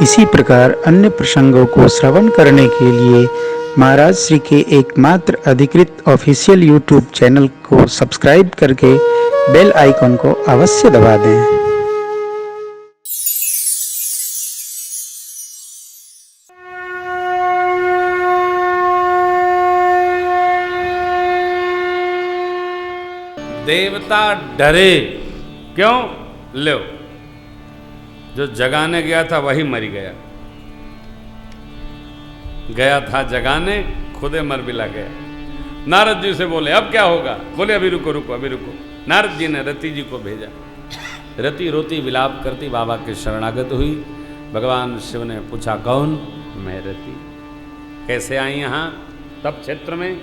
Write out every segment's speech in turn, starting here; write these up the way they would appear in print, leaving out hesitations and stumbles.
इसी प्रकार अन्य प्रसंगों को श्रवण करने के लिए महाराज श्री के एकमात्र अधिकृत ऑफिशियल यूट्यूब चैनल को सब्सक्राइब करके बेल आइकन को अवश्य दबा दें। देवता डरे, क्यों? लो, जो जगाने गया था वही मर गया। गया था जगाने, खुदे मर बिला गया। नारद जी से बोले अब क्या होगा? बोले अभी रुको रुको अभी रुको। नारद जी ने रति जी को भेजा। रति रोती विलाप करती बाबा के शरणागत हुई। भगवान शिव ने पूछा कौन? मैं रति। कैसे आई यहाँ तप क्षेत्र में?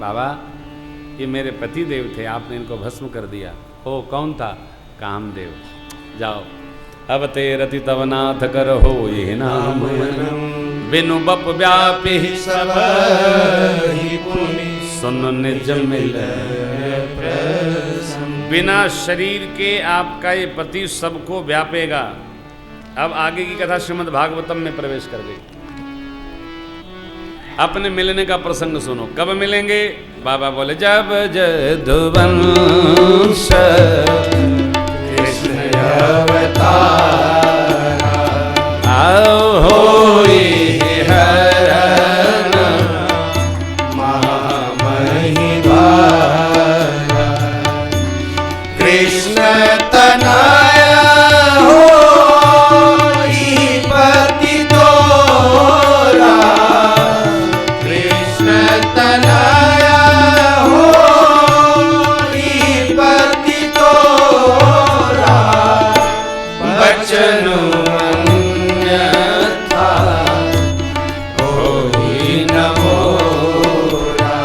बाबा ये मेरे पति देव थे, आपने इनको भस्म कर दिया। ओ कौन था? कामदेव। जाओ अब ते रति तव नाथ कर हो ये नाम बिनु बप व्यापी सब सुन निज मिल। बिना शरीर के आपका ये पति सबको व्यापेगा। अब आगे की कथा श्रीमद् भागवतम में प्रवेश कर गई। अपने मिलने का प्रसंग सुनो। कब मिलेंगे? बाबा बोले जब यदुवंश कृष्ण अवतार आओ होई हरण महामहिवारा कृष्ण तनया होई पति तोरा कृष्ण तनया होई पति तोरा बचन अन्यथा होई न मोरा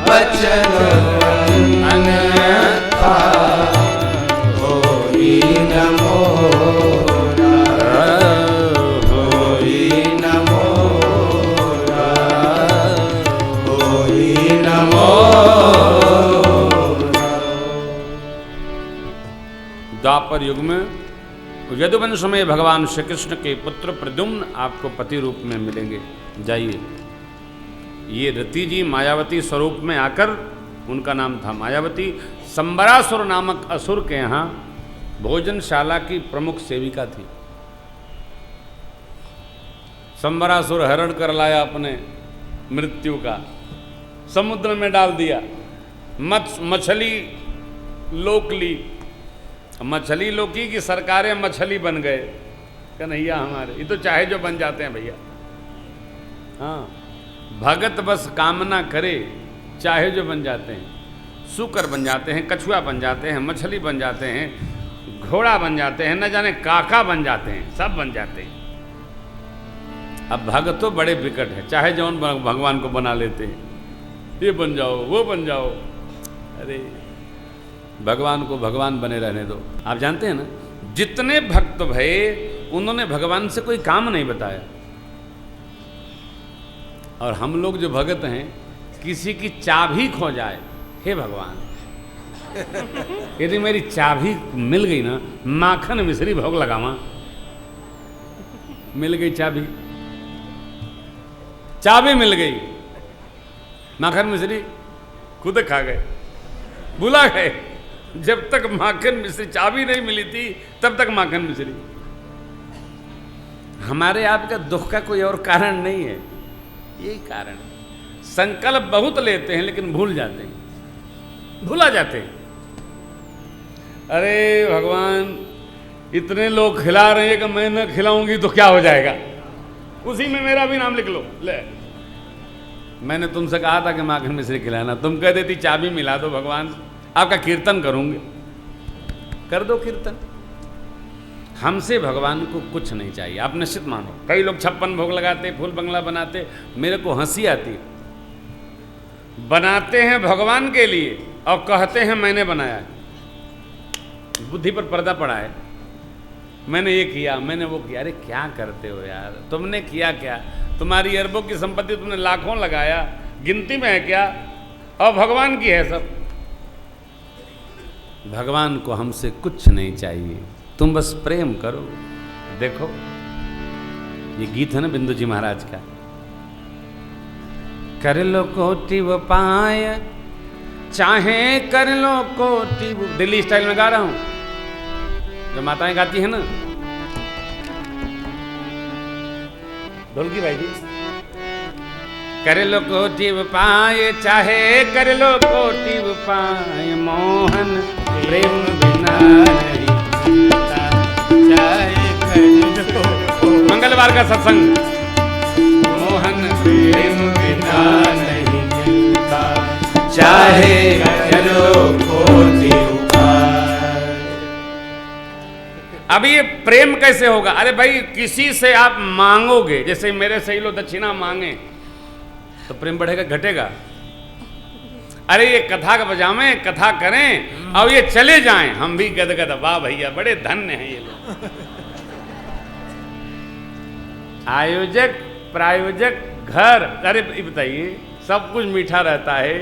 बचन अन्यथा होई न मोरा होई न मोरा होई न मोरा। द्वापर युग में यदुवंश में भगवान श्री कृष्ण के पुत्र प्रद्युम्न आपको पति रूप में मिलेंगे। जाइए। ये रति जी मायावती स्वरूप में आकर, उनका नाम था मायावती, संबरासुर नामक असुर के यहाँ भोजनशाला की प्रमुख सेविका थी। संबरासुर हरण कर लाया अपने मृत्यु का, समुद्र में डाल दिया। मछली लोक ली। मछली लोकी की सरकारें मछली बन गए कन्हैया हमारे। ये तो चाहे जो बन जाते हैं भैया। हाँ, भगत बस कामना करे चाहे जो बन जाते हैं। सूकर बन जाते हैं, कछुआ बन जाते हैं, मछली बन जाते हैं, घोड़ा बन जाते हैं, न जाने काका बन जाते हैं, सब बन जाते हैं। अब भगत तो बड़े विकट है, चाहे जौन भगवान को बना लेते हैं। ये बन जाओ वो बन जाओ। अरे भगवान को भगवान बने रहने दो। आप जानते हैं ना, जितने भक्त भये उन्होंने भगवान से कोई काम नहीं बताया। और हम लोग जो भगत हैं, किसी की चाबी खो जाए, हे भगवान यदि मेरी चाबी मिल गई ना, माखन मिश्री भोग लगावा। मिल गई चाबी, चाबी मिल गई, माखन मिश्री खुद खा गए, बुला गए। जब तक माखन मिश्री चाबी नहीं मिली थी तब तक माखन मिश्री। हमारे आपका दुख का कोई और कारण नहीं है, यही कारण है। संकल्प बहुत लेते हैं लेकिन भूल जाते हैं, भूला जाते हैं। अरे भगवान इतने लोग खिला रहे हैं कि मैं न खिलाऊंगी तो क्या हो जाएगा? उसी में मेरा भी नाम लिख लो। ले, मैंने तुमसे कहा था कि माखन मिश्री खिलाना, तुम कह देती चाबी मिला दो भगवान, आपका कीर्तन करूंगे। कर दो कीर्तन। हमसे भगवान को कुछ नहीं चाहिए, आप निश्चित मानो। कई लोग 56 भोग लगाते, फूल बंगला बनाते, मेरे को हंसी आती है। बनाते हैं भगवान के लिए और कहते हैं मैंने बनाया है। बुद्धि पर पर्दा पड़ा है। मैंने ये किया, मैंने वो किया। अरे क्या करते हो यार, तुमने किया क्या? तुम्हारी अरबों की संपत्ति तुमने लाखों लगाया, गिनती में है क्या? और भगवान की है सब। भगवान को हमसे कुछ नहीं चाहिए, तुम बस प्रेम करो, देखो ये गीत है ना बिंदु जी महाराज का। कर लो कोटि वो पाय चाहे कर लो कोटि वो, दिल्ली स्टाइल में गा रहा हूं जो माताएं गाती है ना। ढोलकी भाई जी। कर लो कोटि वो पाय चाहे कर लो कोटि वो पाय, मोहन प्रेम बिना नहीं जीता, चाहे कर लो। मंगलवार का सत्संग। मोहन प्रेम बिना नहीं मिलता, चाहे करो कोटि उपाय। अब ये प्रेम कैसे होगा? अरे भाई किसी से आप मांगोगे, जैसे मेरे से ही लोग दक्षिणा मांगे तो प्रेम बढ़ेगा घटेगा? अरे ये कथा का बजावे, कथा करें और ये चले जाएं, हम भी गदगद, वाह भैया बड़े धन्य हैं ये लोग। आयोजक प्रायोजक घर, अरे बताइए सब कुछ मीठा रहता है।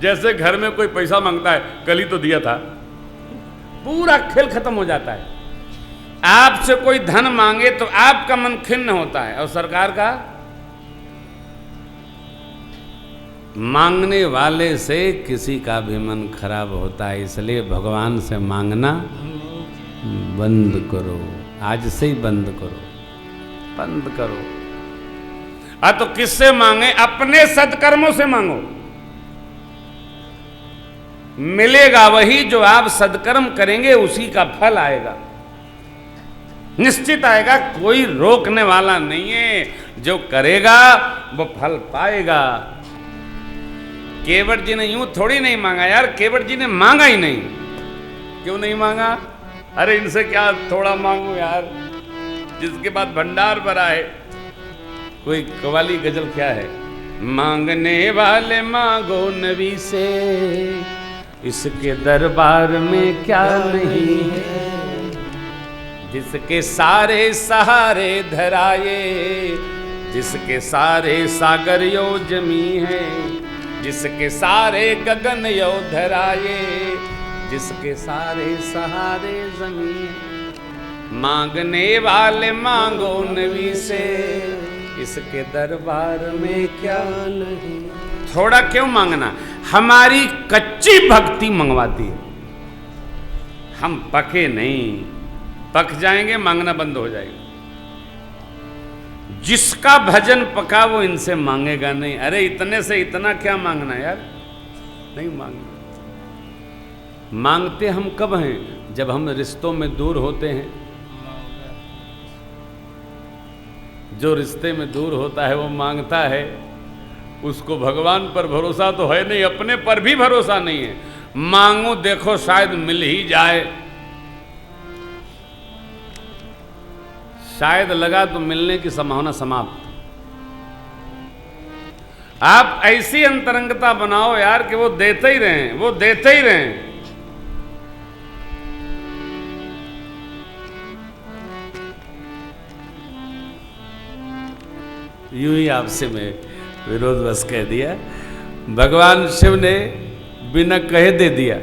जैसे घर में कोई पैसा मांगता है, कल ही तो दिया था, पूरा खेल खत्म हो जाता है। आपसे कोई धन मांगे तो आपका मन खिन्न होता है, और सरकार का मांगने वाले से किसी का भी मन खराब होता है। इसलिए भगवान से मांगना बंद करो, आज से ही बंद करो, बंद करो। तो किससे मांगे? अपने सत्कर्मों से मांगो, मिलेगा वही जो आप सत्कर्म करेंगे, उसी का फल आएगा, निश्चित आएगा, कोई रोकने वाला नहीं है। जो करेगा वो फल पाएगा। केवट जी ने यूं थोड़ी नहीं मांगा यार, केवट जी ने मांगा ही नहीं। क्यों नहीं मांगा? अरे इनसे क्या थोड़ा मांगू यार, जिसके बाद भंडार भरा है। कोई कवाली गजल क्या है? मांगने वाले मांगो नबी से, इसके दरबार में क्या नहीं है। जिसके सारे सहारे धराए, जिसके सारे सागर यो जमी है, जिसके सारे गगन यो धराए, जिसके सारे सहारे जमीन। मांगने वाले मांगो नबी से, इसके दरबार में क्या नहीं। थोड़ा क्यों मांगना? हमारी कच्ची भक्ति मंगवाती है, हम पके नहीं। पक जाएंगे मांगना बंद हो जाएगा। जिसका भजन पका वो इनसे मांगेगा नहीं। अरे इतने से इतना क्या मांगना यार, नहीं मांगना। मांगते हम कब हैं? जब हम रिश्तों में दूर होते हैं। जो रिश्ते में दूर होता है वो मांगता है, उसको भगवान पर भरोसा तो है नहीं, अपने पर भी भरोसा नहीं है। मांगो देखो शायद मिल ही जाए, शायद लगा तो मिलने की संभावना समाप्त। आप ऐसी अंतरंगता बनाओ यार कि वो देते ही रहें, वो देते ही रहें। यूं ही आपसे मैं विरोधवश कह दिया। भगवान शिव ने बिना कहे दे दिया,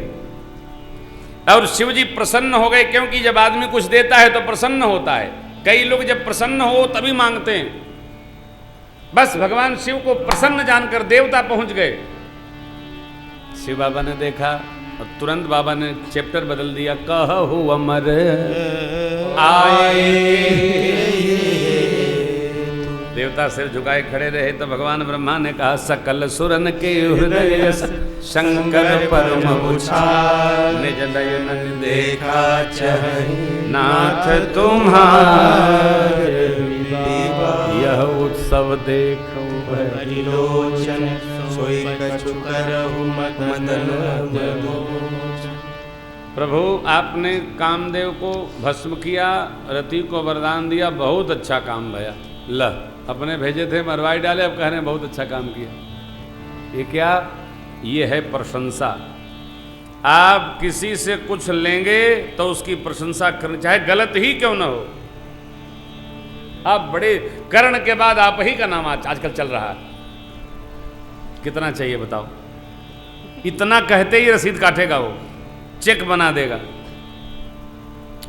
और शिव जी प्रसन्न हो गए, क्योंकि जब आदमी कुछ देता है तो प्रसन्न होता है। कई लोग जब प्रसन्न हो तभी मांगते हैं। बस भगवान शिव को प्रसन्न जानकर देवता पहुंच गए। शिव बाबा ने देखा और तुरंत बाबा ने चैप्टर बदल दिया। कहु अमर आए। देवता सिर झुकाए खड़े रहे तो भगवान ब्रह्मा ने कहा, सकल सुरन के हृदय शंकर परम उछाल, निज नयन देखा चाहि नाथ तुम्हारे, यह उत्सव देखो हरिलोचन, सोई कछु करहु मदन मोचन। प्रभु आपने कामदेव को भस्म किया, रति को वरदान दिया, बहुत अच्छा काम भया। ल अपने भेजे थे मरवाई डाले, अब कह रहे हैं बहुत अच्छा काम किया। ये क्या? ये है प्रशंसा। आप किसी से कुछ लेंगे तो उसकी प्रशंसा करनी, चाहे गलत ही क्यों ना हो। आप बड़े कर्ण के बाद आप ही का नाम आजकल चल रहा है। कितना चाहिए बताओ? इतना कहते ही रसीद काटेगा, वो चेक बना देगा।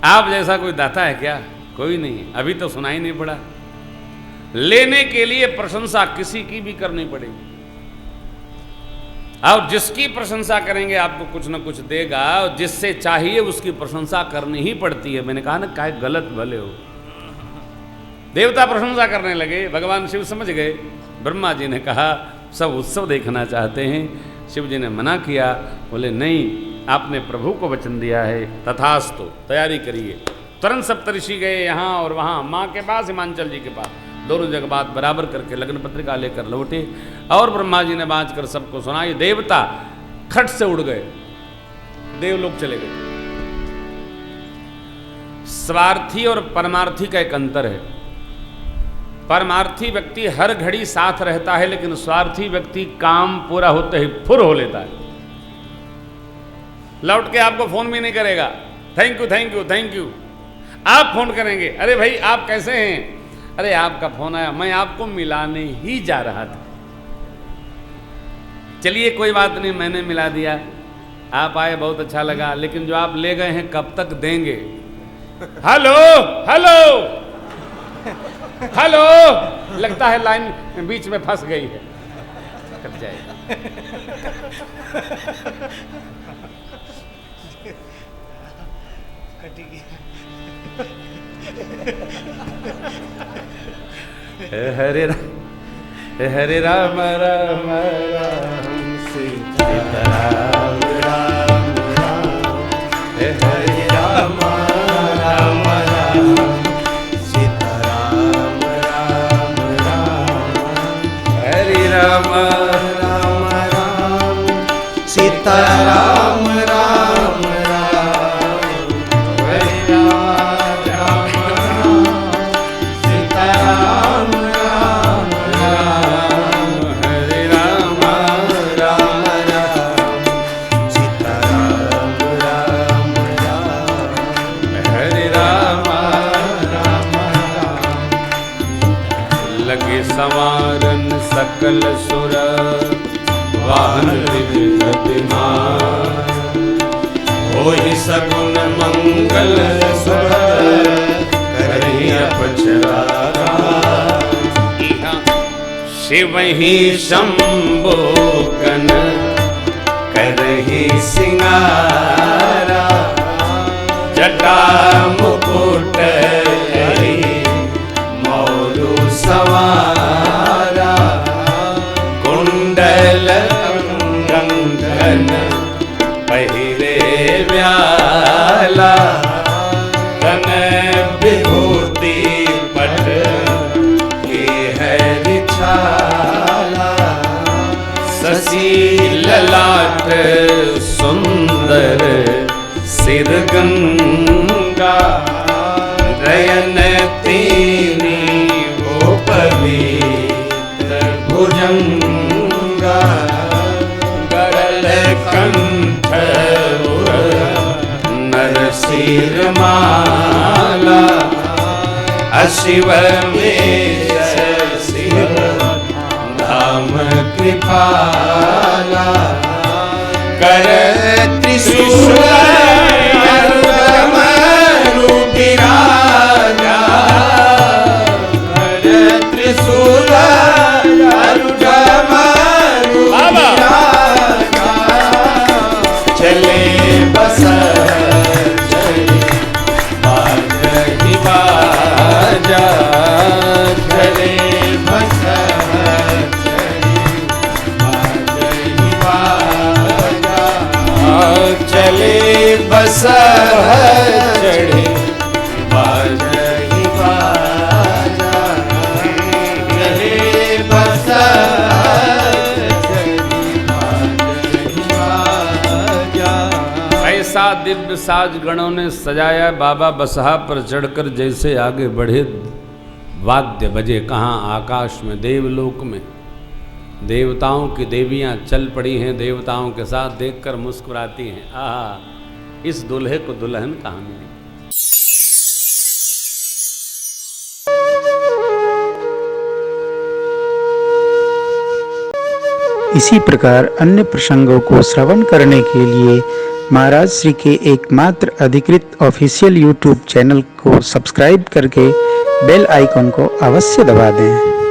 आप जैसा कोई दाता है क्या? कोई नहीं, अभी तो सुनाई नहीं पड़ा। लेने के लिए प्रशंसा किसी की भी करनी पड़ेगी, और जिसकी प्रशंसा करेंगे आपको कुछ ना कुछ देगा, और जिससे चाहिए उसकी प्रशंसा करनी ही पड़ती है। मैंने कहा ना, काहे गलत भले हो। देवता प्रशंसा करने लगे, भगवान शिव समझ गए। ब्रह्मा जी ने कहा सब उत्सव देखना चाहते हैं। शिव जी ने मना किया, बोले नहीं, आपने प्रभु को वचन दिया है, तथास्तु, तैयारी करिए। तुरंत सप्तऋषि गए यहाँ और वहाँ, माँ के पास, हिमांचल जी के पास, दोनों जगह बात बराबर करके लग्न पत्रिका लेकर लौटे, और ब्रह्मा जी ने बाँच कर सबको सुनाई। देवता खट से उड़ गए, देवलोक चले गए। स्वार्थी और परमार्थी का एक अंतर है। परमार्थी व्यक्ति हर घड़ी साथ रहता है, लेकिन स्वार्थी व्यक्ति काम पूरा होते ही फुर हो लेता है, लौट के आपको फोन भी नहीं करेगा। Thank you thank you thank you. आप फोन करेंगे, अरे भाई आप कैसे हैं, अरे आपका फोन आया, मैं आपको मिलाने ही जा रहा था। चलिए कोई बात नहीं, मैंने मिला दिया, आप आए बहुत अच्छा लगा, लेकिन जो आप ले गए हैं कब तक देंगे? हेलो हेलो हेलो, लगता है लाइन बीच में फंस गई है, कट जाएगा। हरे राम राम राम सीता राम राम राम, हरे राम राम राम सीता राम राम राम, हरे राम राम राम सीता राम राम राम, हरे राम राम सीता राम राम राम, हरे राम राम राम सीता राम राम राम, हरे राम राम राम। लगे संवारन सकल सुर वाहन विविध विमान, होई सगुन मंगल सुर करहि अपचरारा। शिव ही शंभो कन करहि सिंगारा, जटा मुकुट मौरु सवारा, कुंडल कंगन पहिरे व्याला, तन विभूति पट के है रिछाला, शशि ललाट सुंदर सिर गंगा, नयन तीनी वो पवित्र भुजंगा, गरल कंठ नरसिर माला, अशिव में शिव धाम कृपाला, कर त्रिशूल विराजा, कर त्रिशूल चले बस बाजहि बाजा, चले बस बाजहि बाजा, चले बस चढ़े बाजहि बाजा, चले बस ऐसा दिव्य साज गणों ने सजाया। बाबा बसहा पर चढ़कर जैसे आगे बढ़े, वाद्य बजे कहाँ, आकाश में, देवलोक में। देवताओं की देवियां चल पड़ी हैं, देवताओं के साथ देखकर मुस्कुराती हैं। आहा, इस दूल्हे को दुल्हन कहाँ मिली। इसी प्रकार अन्य प्रसंगों को श्रवण करने के लिए महाराज श्री के एकमात्र अधिकृत ऑफिशियल यूट्यूब चैनल को सब्सक्राइब करके बेल आइकन को अवश्य दबा दें।